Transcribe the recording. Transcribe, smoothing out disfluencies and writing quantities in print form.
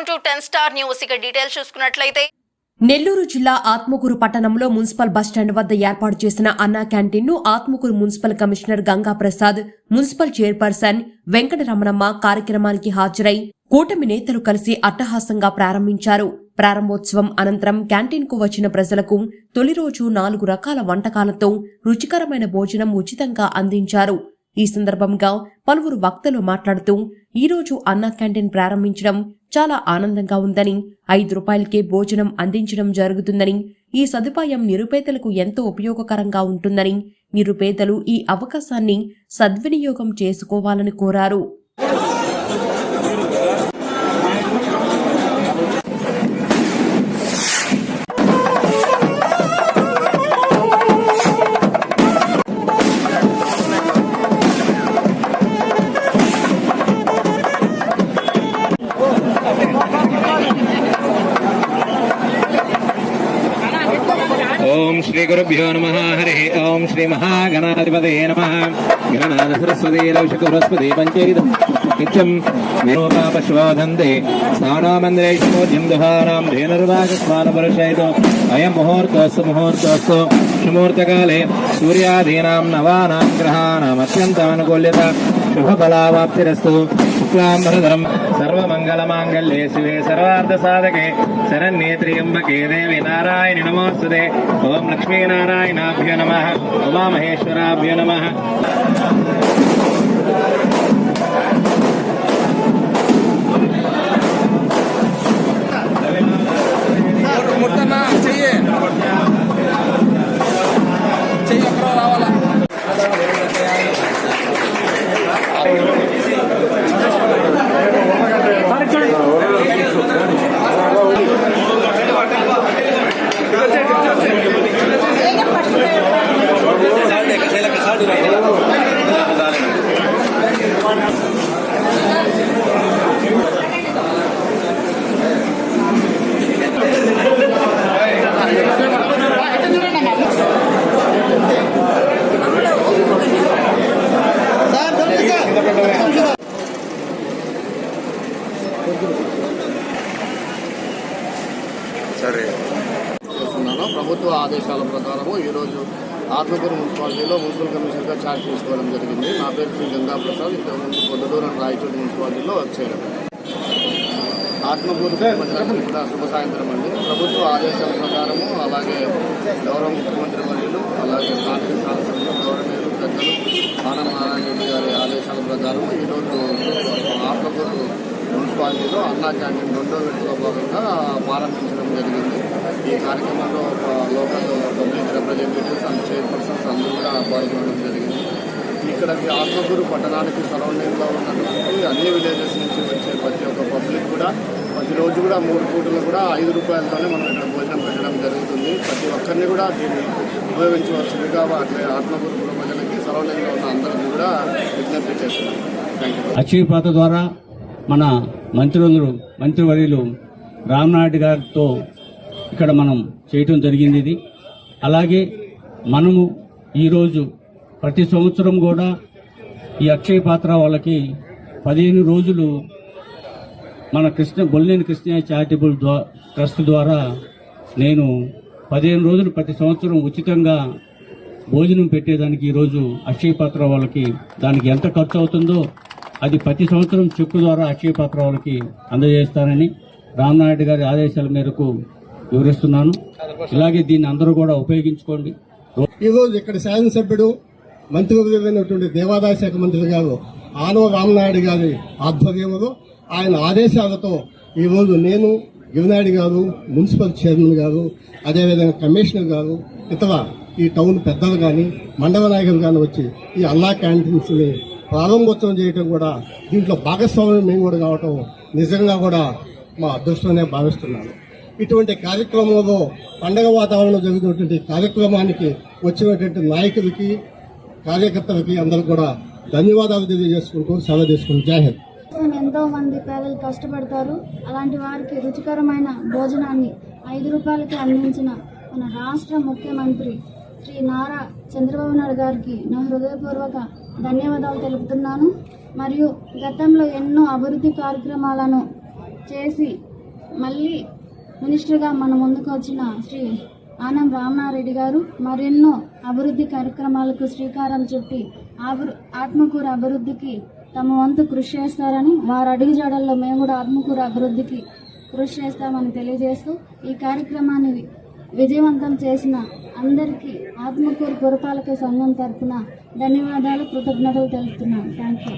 Welcome to 10 star news. ఇక details చూసుకున్నట్లయితే నెల్లూరు జిల్లా ఆత్మకూరు పట్టణంలో మున్సిపల్ బస్టాండ్ వద్ద ఏర్పాటు చేసిన అన్నా క్యాంటీన్ ను Atmakur municipal commissioner Ganga Prasad, municipal chairperson Venkataramanamma కార్యక్రమానికి హాజరై కూటమి నేతలు కలిసి అట్టహాసంగా ప్రారంభించారు. ప్రారంభోత్సవం అనంతరం క్యాంటీన్ కు వచ్చిన ప్రజలకు తొలి రోజు 4 రకాల వంటకాలతో రుచికరమైన భోజనం ఉచితంగా అందించారు. ఈ సందర్భంగా పలువురు వక్తలు మాట్లాడుతూ ఈ రోజు అన్నా క్యాంటీన్ ప్రారంభించడం చాలా ఆనందంగా ఉందని, 5 రూపాయలకే భోజనం అందించడం జరుగుతుందని, ఈ సదుపాయం నిరుపేదలకు ఎంతో ఉపయోగకరంగా ఉంటుందని, నిరుపేదలు ఈ అవకాశాన్ని సద్వినియోగం చేసుకోవాలని కోరారు. ओम श्री गुरुभ्यो नमः हरि ओम श्री महागणाधिपतये नमः गणनाथ सरस्वती लौकिक बृहस्पति पंचैद नित्यं विरोधा पश्वोधन्ते स्थानामन्दिरेषु मोद्यं दुहानां धेनुर्वागस्वानपरिषयितो अयं मुहूर्तोऽस्तु शुमुहूर्तकाले सूर्यादीनां नवानां ग्रहाणाम् अत्यन्तमनुकूल्यता शुभफलावाप्तिरस्तु शुक्लाम्बरधरं सर्वमङ्गलमाङ्गल्ये शिवे सर्वार्थसाधके शरण्ये त्र्यम्बके देवी नारायणि नमोस्तुते ओम लक्ष्मीनारायणाभ्यो नमः उमामहेश्वराभ्यो नमः. ప్రభుత్వ ఆదేశాల ప్రకారము ఈరోజు ఆత్మకూరు మున్సిపాలిటీలో మున్సిపల్ కమిషనర్గా ఛార్జ్ తీసుకోవడం జరిగింది. నా పేరు శ్రీ గంగా ప్రసాద్. ఇంతకుముందు పొద్దుటూరు అండ్ రాయచోటి మున్సిపాలిటీలో వర్క్ చేయడం. ఆత్మకూరు కూడా శుభ సాయంత్రం అండి. ప్రభుత్వ ఆదేశాల ప్రకారము, అలాగే గౌరవ ముఖ్యమంత్రి వర్యులు, అలాగే స్థానిక శాసనసభ్యులు, గౌరవనీయులు పెద్దలు ఆనందనారాయణ రెడ్డి గారి ఆదేశాల ప్రకారం ఈరోజు ఆత్మకూరు మున్సిపాలిటీలో అన్నా క్యాంటీన్ 2వ విడతలో భాగంగా ప్రారంభించడం జరిగింది. ఈ కార్యక్రమంలో local public representatives and chairpersons అందరూ కూడా పాల్గొనడం జరిగింది. ఇక్కడికి ఆత్మకూరు పట్టణానికి సరౌండింగ్లో ఉన్నటువంటి అన్ని విలేజెస్ నుంచి వచ్చే ప్రతి ఒక్క పబ్లిక్ కూడా ప్రతిరోజు కూడా 3 పూటలు కూడా 5 రూపాయలతోనే మనం ఇక్కడ భోజనం పెట్టడం జరుగుతుంది. ప్రతి ఒక్కరిని కూడా దీన్ని ఉపయోగించవలసిందిగా అట్లే ఆత్మకూరు ప్రజలకి సరౌండింగ్లో ఉన్న అందరికీ కూడా విజ్ఞప్తి చేస్తున్నాం. Thank you. అక్షయపాత ద్వారా మన మంత్రివర్యులు రామ్నాయుడు గారితో ఇక్కడ మనం చేయటం జరిగింది. ఇది అలాగే మనము ఈరోజు ప్రతి సంవత్సరం కూడా ఈ అక్షయ పాత్ర వాళ్ళకి 15 రోజులు మన బొల్లేని కృష్ణయ్య చారిటబుల్ ట్రస్ట్ ద్వారా నేను 15 రోజులు ప్రతి సంవత్సరం ఉచితంగా భోజనం పెట్టేదానికి ఈరోజు అక్షయ పాత్ర వాళ్ళకి దానికి ఎంత ఖర్చు అవుతుందో అది ప్రతి సంవత్సరం చెక్కు ద్వారా అక్షయ పాత్ర వాళ్ళకి అందజేస్తానని రామ్నాయుడు గారి ఆదేశాల మేరకు వివరిస్తున్నాను. ఇలాగే దీన్ని అందరూ కూడా ఉపయోగించుకోండి. ఈరోజు ఇక్కడ శాసనసభ్యుడు మంత్రివర్యులైనటువంటి దేవాదాయ శాఖ మంత్రి గారు ఆనవ రామనాయుడు గారి ఆధ్వర్యంలో ఆయన ఆదేశాలతో ఈరోజు నేను, గిరినాయుడు గారు, మున్సిపల్ చైర్మన్ గారు, అదేవిధంగా కమిషనర్ గారు, ఇతర ఈ టౌన్ పెద్దలు కానీ మండల నాయకులు కానీ వచ్చి ఈ అన్నా క్యాంటీన్స్ని ప్రారంభోత్సవం చేయటం కూడా దీంట్లో భాగస్వామ్యం మేము కూడా కావటం నిజంగా కూడా మా అదృష్టంగానే భావిస్తున్నాను. ఇటువంటి కార్యక్రమంలో పండగ వాతావరణంలో జరుగుతున్నటువంటి కార్యక్రమానికి వచ్చినటువంటి నాయకులకి, కార్యకర్తలకి అందరూ కూడా ధన్యవాదాలు తెలియజేసుకుంటూ సెలవు తీసుకుంటూ జై హింద్. ఎంతో మంది పేదలు కష్టపడతారు. అలాంటి వారికి రుచికరమైన భోజనాన్ని 5 రూపాయలకి అందించిన మన రాష్ట్ర ముఖ్యమంత్రి శ్రీ నారా చంద్రబాబు నాయుడు గారికి నా హృదయపూర్వక ధన్యవాదాలు తెలుపుతున్నాను. మరియు గతంలో ఎన్నో అభివృద్ధి కార్యక్రమాలను చేసి మళ్ళీ మినిస్టర్గా మన ముందుకు వచ్చిన శ్రీ ఆనం రామనారెడ్డి గారు మరెన్నో అభివృద్ధి కార్యక్రమాలకు శ్రీకారం చుట్టి ఆత్మకూరు అభివృద్ధికి తమ వంతు కృషి చేస్తారని వారి అడుగుజాడల్లో మేము కూడా ఆత్మకూరు అభివృద్ధికి కృషి చేస్తామని తెలియజేస్తూ ఈ కార్యక్రమాన్ని విజయవంతం చేసిన అందరికీ ఆత్మకూరు పురపాలక సంఘం తరఫున ధన్యవాదాలు, కృతజ్ఞతలు తెలుపుతున్నాను. Thank you.